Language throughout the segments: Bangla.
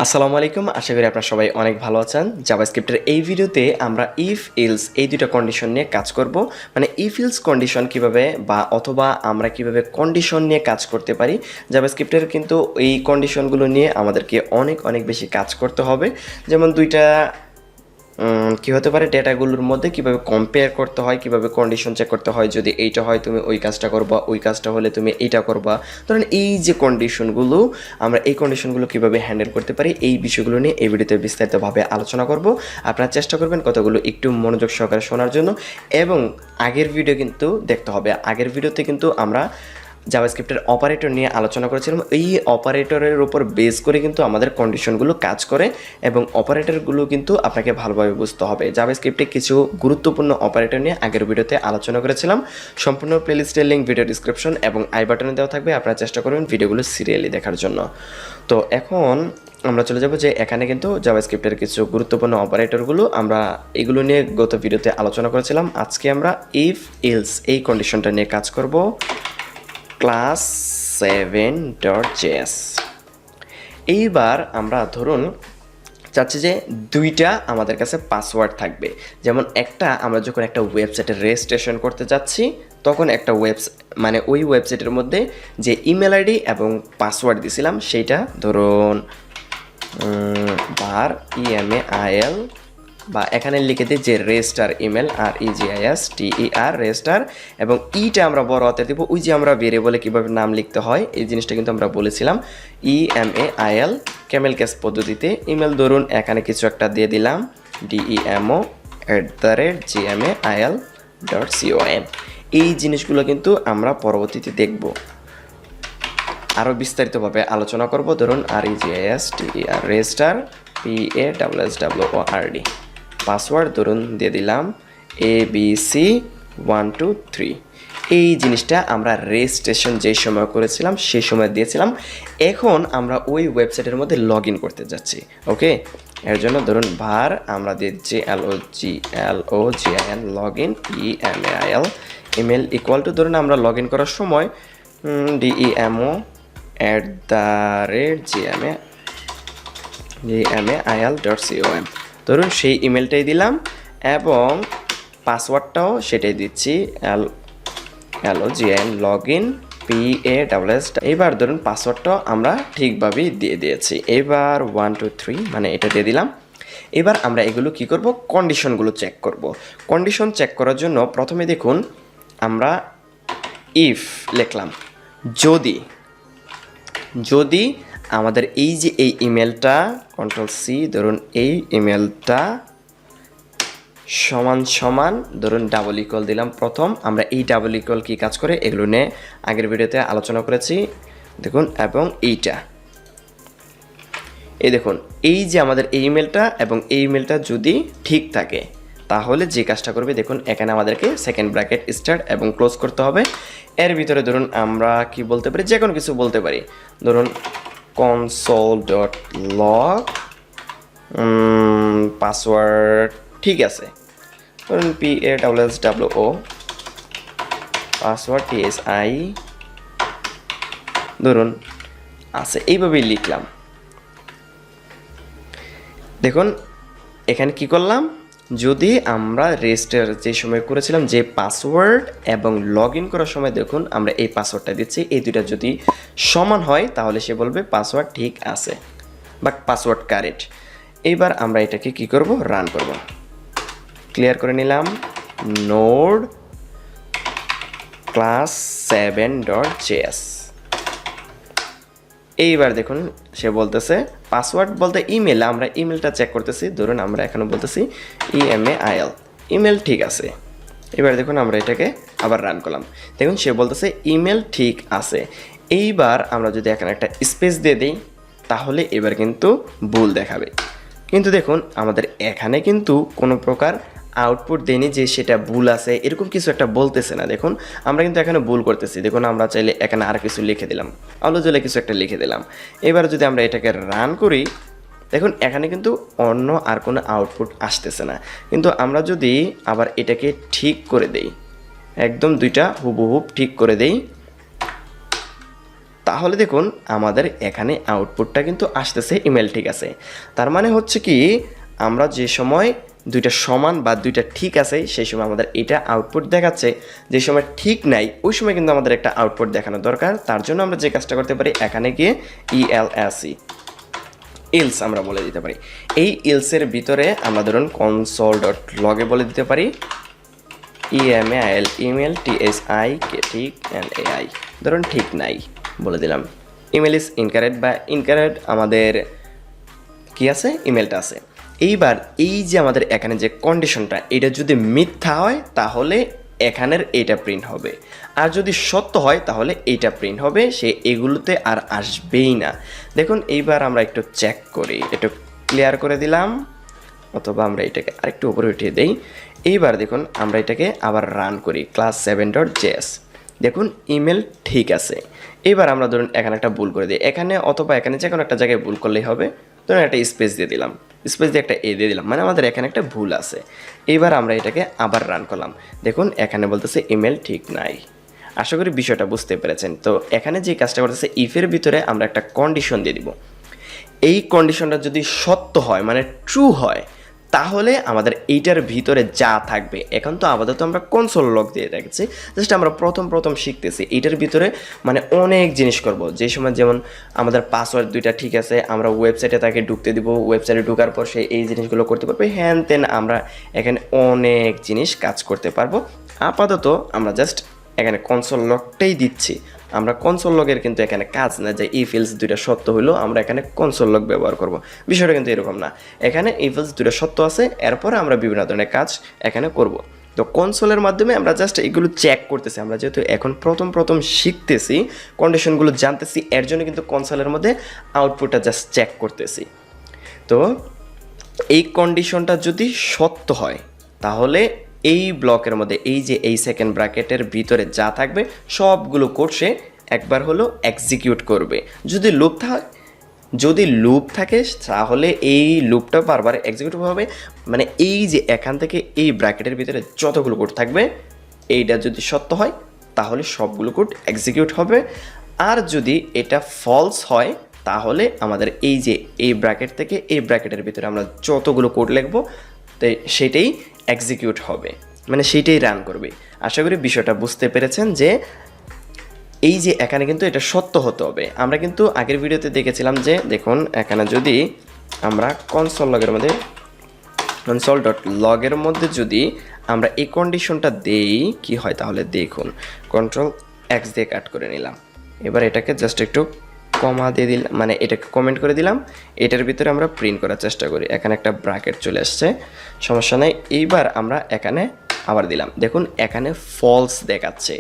আসসালামু আলাইকুম, আশা করি আপনারা সবাই অনেক ভালো আছেন। জাভাস্ক্রিপ্টের এই ভিডিওতে আমরা ইফ এলস এই দুটো কন্ডিশন নিয়ে কাজ করব। মানে ইফ এলস কন্ডিশন কিভাবে বা অথবা আমরা কিভাবে কন্ডিশন নিয়ে কাজ করতে পারি। জাভাস্ক্রিপ্টের কিন্তু এই কন্ডিশনগুলো নিয়ে আমাদেরকে অনেক অনেক বেশি কাজ করতে হবে। যেমন দুইটা কি হতে পারে, ডেটাগুলোর মধ্যে কিভাবে কম্পেয়ার করতে হয়, কিভাবে কন্ডিশন চেক করতে হয়, যদি এইটা হয় তুমি ওই কাজটা করবা, ওই কাজটা হলে তুমি এইটা করবা। ধরেন এই যে কন্ডিশনগুলো, আমরা এই কন্ডিশনগুলো কিভাবে হ্যান্ডেল করতে পারি, এই বিষয়গুলো নিয়ে এই ভিডিওতে বিস্তারিতভাবে আলোচনা করব। আপনারা চেষ্টা করবেন কতগুলো একটু মনোযোগ সহকারে শোনার জন্য, এবং আগের ভিডিও কিন্তু দেখতে হবে। আগের ভিডিওতে কিন্তু আমরা জাভাস্ক্রিপ্টের অপারেটর নিয়ে আলোচনা করেছিলাম। এই অপারেটরের উপর বেস করে কিন্তু আমাদের কন্ডিশনগুলো কাজ করে, এবং অপারেটরগুলো কিন্তু আপনাকে ভালোভাবে বুঝতে হবে। জাভাস্ক্রিপ্টে কিছু গুরুত্বপূর্ণ অপারেটর নিয়ে আগের ভিডিওতে আলোচনা করেছিলাম। সম্পূর্ণ প্লেলিস্টের লিঙ্ক ভিডিও ডিসক্রিপশন এবং আই বাটনে দেওয়া থাকবে। আপনারা চেষ্টা করবেন ভিডিওগুলো সিরিয়ালি দেখার জন্য। তো এখন আমরা চলে যাব যে এখানে কিন্তু জাভাস্ক্রিপ্টের কিছু গুরুত্বপূর্ণ অপারেটরগুলো আমরা এগুলো নিয়ে গত ভিডিওতে আলোচনা করেছিলাম। আজকে আমরা ইফ এলস এই কন্ডিশনটা নিয়ে কাজ করব। Class 7.js। এইবার আমরা ধরুন চাচ্ছি যে দুইটা আমাদের কাছে পাসওয়ার্ড থাকবে। যেমন একটা, আমরা যখন একটা ওয়েবসাইটে রেজিস্ট্রেশন করতে যাচ্ছি তখন একটা মানে ওই ওয়েবসাইটের মধ্যে যে ইমেল আইডি এবং পাসওয়ার্ড দিছিলাম সেইটা ধরুন বার EMAIL, বা এখানে লিখে দিই যে রেজিস্টার ইমেল REGISTER রেজিস্টার, এবং ইটা আমরা বড় হাতে দেবো। ওই যে আমরা ভেরিয়েবলে কীভাবে নাম লিখতে হয় এই জিনিসটা কিন্তু আমরা বলেছিলাম। EMAIL ক্যামেল কেস পদ্ধতিতে ইমেল ধরুন এখানে কিছু একটা দিয়ে দিলাম DEMO@gmail.com। এই জিনিসগুলো কিন্তু আমরা পরবর্তীতে দেখব, আরও বিস্তারিতভাবে আলোচনা করব। ধরুন REGISTER রেজিস্টার PASSWORD, পাসওয়ার্ড ধরুন দিয়ে দিলাম ABC123। এই জিনিসটা আমরা রেজিস্ট্রেশন যেই সময় করেছিলাম সেই সময় দিয়েছিলাম। এখন আমরা ওই ওয়েবসাইটের মধ্যে লগ ইন করতে যাচ্ছি। ওকে, এর জন্য ধরুন ভার আমরা দিচ্ছি LOGIN log in EMAIL email equal to ধরুন আমরা লগ ইন করার সময় DEMO@gmail.com ধরুন সেই ইমেলটাই দিলাম, এবং পাসওয়ার্ডটাও সেটাই দিচ্ছি LOGIN লগ ইন PASS। এবার ধরুন পাসওয়ার্ডটাও আমরা ঠিকভাবেই দিয়ে দিয়েছি। এবার 1 2 3 মানে এটা দিয়ে দিলাম। এবার আমরা এগুলো কি করব, কন্ডিশনগুলো চেক করব। কন্ডিশন চেক করার জন্য প্রথমে দেখুন আমরা ইফ লিখলাম, যদি আমাদের এই যে এই ইমেলটা Ctrl+C ধরুন এই ইমেলটা সমান ধরুন ডাবল ইকুয়াল দিলাম। প্রথম আমরা এই ডাবল ইকুয়াল কী কাজ করে এগুলো নিয়ে আগের ভিডিওতে আলোচনা করেছি দেখুন। এবং এইটা এই দেখুন, এই যে আমাদের এই ইমেলটা এবং এই ইমেলটা যদি ঠিক থাকে তাহলে যে কাজটা করবে দেখুন, এখানে আমাদেরকে সেকেন্ড ব্র্যাকেট স্টার্ট এবং ক্লোজ করতে হবে। এর ভিতরে ধরুন আমরা কি বলতে পারি, যে কোনো কিছু বলতে পারি। ধরুন console.log পাসওয়ার্ড ঠিক আছে, ধরুন PASSWO পাসওয়ার্ড TSI ধরুন আছে, এইভাবেই লিখলাম। দেখুন এখানে কি করলাম, যদি আমরা রেজিস্টার যে সময় করেছিলাম যে পাসওয়ার্ড এবং লগ ইন করার সময় দেখুন আমরা এই পাসওয়ার্ডটা দিচ্ছি, এই দুইটা যদি সমান হয় তাহলে সে বলবে পাসওয়ার্ড ঠিক আছে বা পাসওয়ার্ড কারেক্ট। এইবার আমরা এটাকে কি করব, রান করব। ক্লিয়ার করে নিলাম নোড ক্লাস 7.js। এইবার দেখুন সে বলতেছে পাসওয়ার্ড বলতে ইমেল, আমরা ইমেলটা চেক করতেছি। ধরুন আমরা এখানে বলতেছি EMAIL ইমেল ঠিক আছে। এবার দেখুন আমরা এটাকে আবার রান করলাম, দেখুন সে বলতেছে ইমেল ঠিক আছে। এইবার আমরা যদি এখানে একটা স্পেস দিয়ে দিই তাহলে এবার কিন্তু ভুল দেখাবে। কিন্তু দেখুন আমাদের এখানে কিন্তু কোনো প্রকার আউটপুট দেয়নি যে সেটা ভুল আছে, এরকম কিছু একটা বলতেছে না। দেখুন আমরা কিন্তু এখানে ভুল করতেছি। দেখুন আমরা চাইলে এখানে আর কিছু লিখে দিলাম, আলোচলে কিছু একটা লিখে দিলাম। এবার যদি আমরা এটাকে রান করি দেখুন এখানে কিন্তু অন্য আর কোনো আউটপুট আসতেছে না। কিন্তু আমরা যদি আবার এটাকে ঠিক করে দেই, একদম দুইটা হুবহুব ঠিক করে দেই, তাহলে দেখুন আমাদের এখানে আউটপুটটা কিন্তু আসতেছে ইমেল ঠিক আছে। তার মানে হচ্ছে কি আমরা যে সময় দুইটা সমান বা দুইটা ঠিক আছে সেই সময় আমাদের এটা আউটপুট দেখাচ্ছে, যে সময় ঠিক নাই ওই সময় কিন্তু আমাদের একটা আউটপুট দেখানো দরকার। তার জন্য আমরা যে কাজটা করতে পারি এখানে গিয়ে ইলস আমরা বলে দিতে পারি। এই ইলসের ভিতরে আমরা ধরুন console.log-এ বলে দিতে পারি ইমেল THIK ঠিক AI ধরুন ঠিক নাই বলে দিলাম। ইমেল ইজ ইনকারেক্ট বা ইনকারেক্ট আমাদের কি আছে ইমেলটা আছে। এইবার এই যে আমাদের এখানে যে কন্ডিশনটা এটা যদি মিথ্যা হয় তাহলে এখানের এইটা প্রিন্ট হবে, আর যদি সত্য হয় তাহলে এইটা প্রিন্ট হবে, সে এগুলোতে আর আসবেই না। দেখুন এইবার আমরা একটু চেক করি, একটু ক্লিয়ার করে দিলাম, অথবা আমরা এটাকে আরেকটু উপরে উঠিয়ে দেই। এইবার দেখুন আমরা এটাকে আবার রান করি ক্লাস 7.js। দেখুন ইমেল ঠিক আছে। এবার আমরা ধরুন এখানে একটা ভুল করে দিই, এখানে অথবা এখানে যে কোনো একটা জায়গায় ভুল করলেই হবে। ধরুন একটা স্পেস দিয়ে দিলাম, স্পেস দিয়ে একটা দিয়ে দিলাম, মানে আমাদের এখানে একটা ভুল আছে। এইবার আমরা এটাকে আবার রান করলাম, দেখুন এখানে বলতেছে ইমেল ঠিক নাই। আশা করি বিষয়টা বুঝতে পেরেছেন। তো এখানে যে কাজটা করতেছে ইফের ভিতরে আমরা একটা কন্ডিশন দিয়ে দিব। এই কন্ডিশনটা যদি সত্য হয় মানে ট্রু হয় তাহলে আমাদের এইটার ভিতরে যা থাকবে, এখন তো আপাতত আমরা কনসোল লগ দিয়ে রাখছি, জাস্ট আমরা প্রথম শিখতেছি। এইটার ভিতরে মানে অনেক জিনিস করব, যে সময় যেমন আমাদের পাসওয়ার্ড দুইটা ঠিক আছে, আমরা ওয়েবসাইটে তাকে ঢুকতে দিব, ওয়েবসাইটে ঢোকার পর সে এই জিনিসগুলো করতে পারবে, হ্যান তেন আমরা এখানে অনেক জিনিস কাজ করতে পারবো। আপাতত আমরা জাস্ট এখানে কনসোল লগটাই দিচ্ছি। আমরা কনসোল লগের কিন্তু এখানে কাজ না যে ইফ এলস দুইটা সত্য হইলো আমরা এখানে কনসোল লগ ব্যবহার করব, বিষয়টা কিন্তু এরকম না। এখানে ইফ এলস দুইটা সত্য আছে, এরপরে আমরা বিভিন্ন ধরনের কাজ এখানে করব। তো কনসোলের মাধ্যমে আমরা জাস্ট এগুলো চেক করতেছি। আমরা যেহেতু এখন প্রথম শিখতেছি, কন্ডিশনগুলো জানতেছি, এর জন্য কিন্তু কনসোলের মধ্যে আউটপুটটা জাস্ট চেক করতেছি। তো এই কন্ডিশনটা যদি সত্য হয় তাহলে এই ব্লকের মধ্যে এই যে এই সেকেন্ড ব্র্যাকেটের ভিতরে যা থাকবে সবগুলো কোড সে একবার হলো এক্সিকিউট করবে। যদি লুপ থাকে তাহলে এই লুপটা বারবার এক্সিকিউট হবে, মানে এই যে এখান থেকে এই ব্র্যাকেটের ভিতরে যতগুলো কোড থাকবে এইটা যদি সত্য হয় তাহলে সবগুলো কোড এক্সিকিউট হবে। আর যদি এটা ফলস হয় তাহলে আমাদের এই যে এই ব্র্যাকেট থেকে এই ব্র্যাকেটের ভিতরে আমরা যতগুলো কোড লিখবো তো সেটাই এক্সিকিউট হবে, মানে সেইটাই রান করবে। আশা করি বিষয়টা বুঝতে পেরেছেন যে এই যে এখানে কিন্তু এটা সত্য হতে হবে। আমরা কিন্তু আগের ভিডিওতে দেখেছিলাম যে দেখুন এখানে যদি আমরা console.log-এর মধ্যে যদি আমরা এই কন্ডিশনটা দেই কি হয় তাহলে দেখুন, Ctrl+X দিয়ে কাট করে নিলাম। এবার এটাকে জাস্ট একটু কমা দিয়ে দিলাম, মানে এটাকে কমেন্ট করে দিলাম, এটার ভিতরে আমরা প্রিন্ট করার চেষ্টা করি। এখানে একটা ব্র্যাকেট চলে আসছে, সমস্যা নাই। এইবার আমরা এখানে আবার দিলাম, দেখুন এখানে ফলস দেখাচ্ছে।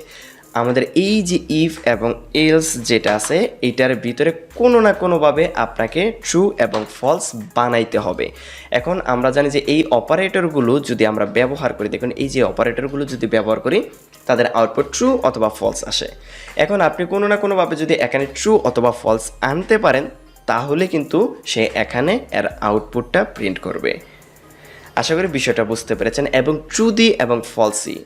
আমাদের এই যে ইফ এবং এলস যেটা আছে এটার ভিতরে কোনো না কোনোভাবে আপনাকে ট্রু এবং ফলস বানাইতে হবে। এখন আমরা জানি যে এই অপারেটরগুলো যদি আমরা ব্যবহার করি, দেখুন এই যে অপারেটরগুলো যদি ব্যবহার করি তাদের আউটপুট ট্রু অথবা ফলস আসে। এখন আপনি কোনো না কোনোভাবে যদি এখানে ট্রু অথবা ফলস আনতে পারেন তাহলে কিন্তু সে এখানে এর আউটপুটটা প্রিন্ট করবে। আশা করি বিষয়টা বুঝতে পেরেছেন। এবং ট্রুদি এবং ফলসি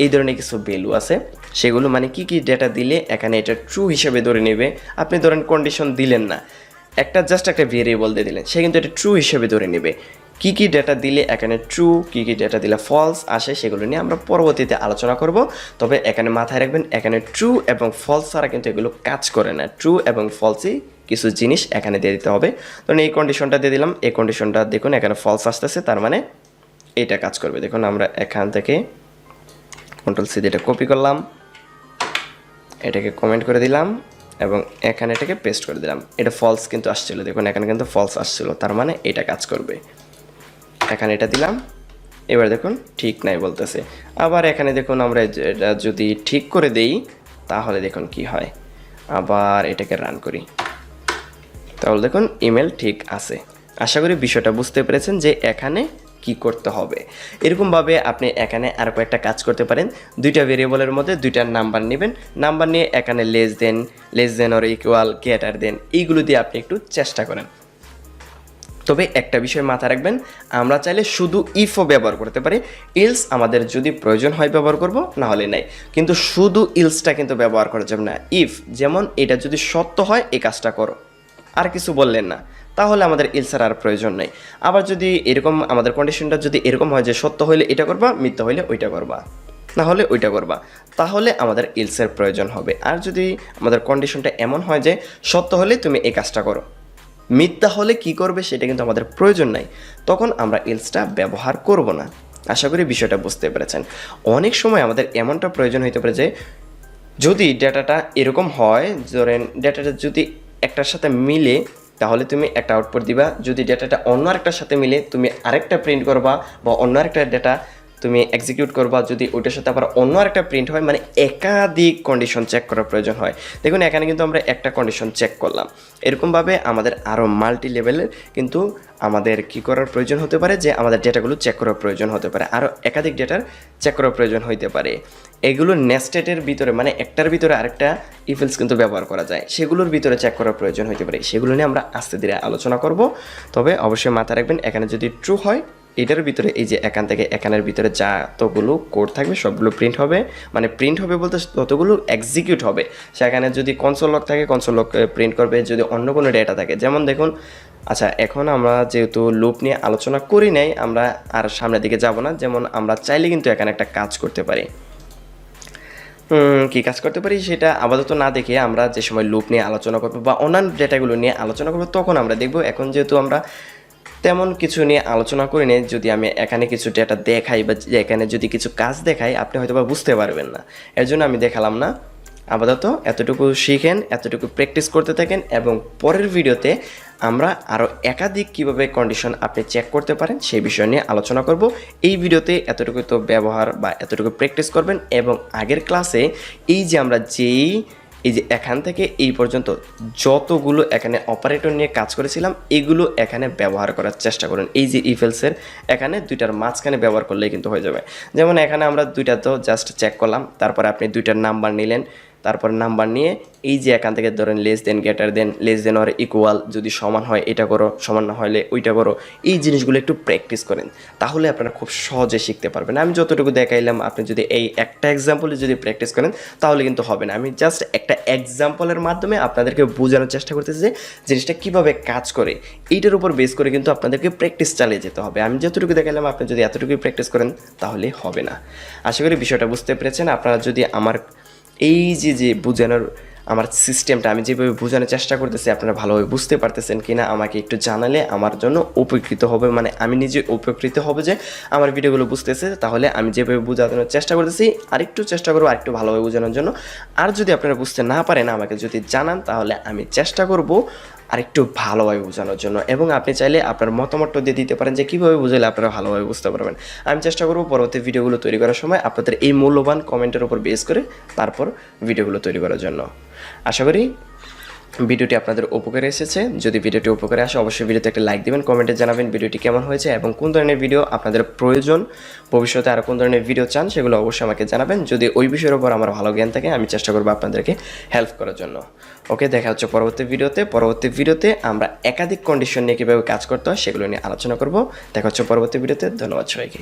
এই ধরনের কিছু ভ্যালু আছে, সেগুলো মানে কি ডেটা দিলে এখানে এটা ট্রু হিসেবে ধরে নেবে। আপনি ধরেন কন্ডিশন দিলেন না, জাস্ট একটা ভেরিয়েবল দিয়ে দিলেন, সে কিন্তু এটা ট্রু হিসেবে ধরে নেবে। কি ডেটা দিলে এখানে ট্রু, কি ডেটা দিলে ফলস আসে সেগুলো নিয়ে আমরা পরবর্তীতে আলোচনা করব। তবে এখানে মাথায় রাখবেন এখানে ট্রু এবং ফলস ছাড়া কিন্তু এগুলো কাজ করে না। ট্রু এবং ফলসই কিছু জিনিস এখানে দিয়ে দিতে হবে। ধরুন এই কন্ডিশনটা দিয়ে দিলাম, এই কন্ডিশনটা দেখুন এখানে ফলস আসতেছে, তার মানে এটা কাজ করবে। দেখুন আমরা এখান থেকে Ctrl+C দিয়ে এটা কপি করলাম, এটাকে কমেন্ট করে দিলাম এবং এখানে এটাকে পেস্ট করে দিলাম। এটা ফলস কিন্তু আসছিল, দেখুন এখানে কিন্তু ফলস আসছিল, তার মানে এটা কাজ করবে। এখানে এটা দিলাম, এবার দেখুন ঠিক নাই বলতেছে। আবার এখানে দেখুন আমরা এটা যদি ঠিক করে দেই তাহলে দেখুন কি হয়। আবার এটাকে রান করি, তাহলে দেখুন ইমেল ঠিক আছে। আশা করি বিষয়টা বুঝতে পেরেছেন যে এখানে কি করতে হবে। এরকমভাবে আপনি এখানে আর কয়েকটা কাজ করতে পারেন। দুইটা ভেরিয়েবলের মধ্যে দুইটা নাম্বার নেবেন, নাম্বার নিয়ে এখানে less than or equal, greater than, এইগুলো দিয়ে আপনি একটু চেষ্টা করেন। তবে একটা বিষয় মাথায় রাখবেন, আমরা চাইলে শুধু ইফও ব্যবহার করতে পারি, ইলস আমাদের যদি প্রয়োজন হয় ব্যবহার করব, না হলে নাই। কিন্তু শুধু ইলসটা কিন্তু ব্যবহার করা যাবে না। ইফ যেমন এটা যদি সত্য হয় এই কাজটা করো, আর কিছু বললেন না, তাহলে আমাদের ইলসের আর প্রয়োজন নেই। আবার যদি এরকম আমাদের কন্ডিশনটা যদি এরকম হয় যে সত্য হইলে এটা করবা, মিথ্যা হইলে ওইটা করবা, না হলে ওইটা করবা, তাহলে আমাদের ইলসের প্রয়োজন হবে। আর যদি আমাদের কন্ডিশনটা এমন হয় যে সত্য হলে তুমি এই কাজটা করো, মিথ্যা হলে কি করবে সেটা কিন্তু আমাদের প্রয়োজন নাই, তখন আমরা ইলসটা ব্যবহার করব না। আশা করি বিষয়টা বুঝতে পেরেছেন। অনেক সময় আমাদের এমনটা প্রয়োজন হইতে পারে যে যদি ডেটাটা এরকম হয়, ধরেন ডেটাটা যদি একটার সাথে মিলে তাহলে তুমি একটা আউটপুট দিবা, যদি ডেটাটা অন্য আরেকটার সাথে মিলে তুমি আরেকটা প্রিন্ট করবা, বা অন্য আরেকটা ডেটা তুমি এক্সিকিউট করবা, যদি ওইটার সাথে আবার অন্য আরেকটা প্রিন্ট হয়, মানে একাধিক কন্ডিশন চেক করার প্রয়োজন হয়। দেখুন এখানে কিন্তু আমরা একটা কন্ডিশন চেক করলাম, এরকমভাবে আমাদের আরও মাল্টি লেভেলের কিন্তু আমাদের কি করার প্রয়োজন হতে পারে, যে আমাদের ডেটাগুলো চেক করার প্রয়োজন হতে পারে, আরও একাধিক ডেটার চেক করার প্রয়োজন হইতে পারে। এগুলো নেস্টেডের ভিতরে, মানে একটার ভিতরে আরেকটা ইফেলস কিন্তু ব্যবহার করা যায়, সেগুলোর ভিতরে চেক করার প্রয়োজন হইতে পারে। সেগুলো নিয়ে আমরা আস্তে ধীরে আলোচনা করব। তবে অবশ্যই মাথায় রাখবেন, এখানে যদি ট্রু হয় এটার ভিতরে এই যে এখান থেকে এখানের ভিতরে যতগুলো কোড থাকবে সবগুলো প্রিন্ট হবে, মানে প্রিন্ট হবে বলতে ততগুলো এক্সিকিউট হবে। সেখানে যদি কনসোল লগ থাকে কনসোল লগ প্রিন্ট করবে, যদি অন্য কোনো ডেটা থাকে, যেমন দেখুন, আচ্ছা এখন আমরা যেহেতু লুপ নিয়ে আলোচনা করি নাই, আমরা আর সামনের দিকে যাব না। যেমন আমরা চাইলে কিন্তু এখানে একটা কাজ করতে পারি। কী কাজ করতে পারি সেটা আপাতত না দেখে আমরা যে সময় লুপ নিয়ে আলোচনা করবো বা অন্যান্য ডেটাগুলো নিয়ে আলোচনা করবো তখন আমরা দেখব। এখন যেহেতু আমরা তেমন কিছু নিয়ে আলোচনা করি না, যদি আমি এখানে কিছু ডেটা দেখাই বা এখানে যদি কিছু কাজ দেখাই আপনি হয়তো বা বুঝতে পারবেন না, এর জন্য আমি দেখালাম না। আপাতত এতটুকু শিখেন, এতটুকু প্র্যাকটিস করতে থাকেন, এবং পরের ভিডিওতে আমরা আরও একাধিক কীভাবে কন্ডিশন আপনি চেক করতে পারেন সেই বিষয় নিয়ে আলোচনা করব। এই ভিডিওতে এতটুকু তো ব্যবহার বা এতটুকু প্র্যাকটিস করবেন, এবং আগের ক্লাসে এই যে আমরা এই যে এখান থেকে এই পর্যন্ত যতগুলো এখানে অপারেটর নিয়ে কাজ করেছিলাম এগুলো এখানে ব্যবহার করার চেষ্টা করুন। এই যে ইফেলসের এখানে দুইটার মাঝখানে ব্যবহার করলেই কিন্তু হয়ে যাবে। যেমন এখানে আমরা দুইটা তো জাস্ট চেক করলাম, তারপরে আপনি দুইটার নাম্বার নিলেন, তারপর নাম্বার নিয়ে এই যে এখান থেকে ধরেন less than, greater than, less than or equal, যদি সমান হয় এটা করো, সমান না হলে ওইটা করো। এই জিনিসগুলো একটু প্র্যাকটিস করেন, তাহলে আপনারা খুব সহজে শিখতে পারবেন। আমি যতটুকু দেখাইলাম আপনি যদি এই একটা এক্সাম্পলে যদি প্র্যাকটিস করেন তাহলে কিন্তু হবে না। আমি জাস্ট একটা এক্সাম্পলের মাধ্যমে আপনাদেরকে বোঝানোর চেষ্টা করতেছি যে জিনিসটা কীভাবে কাজ করে, এইটার উপর বেস করে কিন্তু আপনাদেরকে প্র্যাকটিস চালিয়ে যেতে হবে। আমি যতটুকু দেখাইলাম আপনি যদি এতটুকুই প্র্যাকটিস করেন তাহলে হবে না। আশা করি বিষয়টা বুঝতে পেরেছেন। আপনারা যদি আমার এই যে বোঝানোর আমার সিস্টেমটা আমি যেভাবে বোঝানোর চেষ্টা করতেছি আপনারা ভালোভাবে বুঝতে পারতেছেন কিনা আমাকে একটু জানালে আমার জন্য উপকৃত হবে, মানে আমি নিজে উপকৃত হবে যে আমার ভিডিওগুলো বুঝতেছে। তাহলে আমি যেভাবে বোঝানোর চেষ্টা করতেছি আরেকটু চেষ্টা করবো আরেকটু ভালোভাবে বোঝানোর জন্য। আর যদি আপনারা বুঝতে না পারেন আমাকে যদি জানান তাহলে আমি চেষ্টা করব আরেকটু ভালোভাবে বোঝানোর জন্য, এবং আপনি চাইলে আপনার মতামতটা দিয়ে দিতে পারেন যে কীভাবে বুঝালে আপনারা ভালোভাবে বুঝতে পারবেন। আমি চেষ্টা করব পরবর্তী ভিডিওগুলো তৈরি করার সময় আপনাদের এই মূল্যবান কমেন্টের উপর বেস করে তারপর ভিডিওগুলো তৈরি করার জন্য। আশা করি ভিডিওটি আপনাদের উপকারে এসেছে। যদি ভিডিওটি উপকারে আসে অবশ্যই ভিডিওতে একটা লাইক দিবেন, কমেন্টে জানাবেন ভিডিওটি কেমন হয়েছে এবং কোন ধরনের ভিডিও আপনাদের প্রয়োজন, ভবিষ্যতে আরও কোন ধরনের ভিডিও চান সেগুলো অবশ্যই আমাকে জানাবেন। যদি ওই বিষয়ের উপর আমার ভালো জ্ঞান থাকে আমি চেষ্টা করবো আপনাদেরকে হেল্প করার জন্য। ওকে, দেখা হচ্ছে পরবর্তী ভিডিওতে আমরা একাধিক কন্ডিশন নিয়ে কীভাবে কাজ করতে হয় সেগুলো নিয়ে আলোচনা করব। দেখা হচ্ছে পরবর্তী ভিডিওতে। ধন্যবাদ সবাইকে।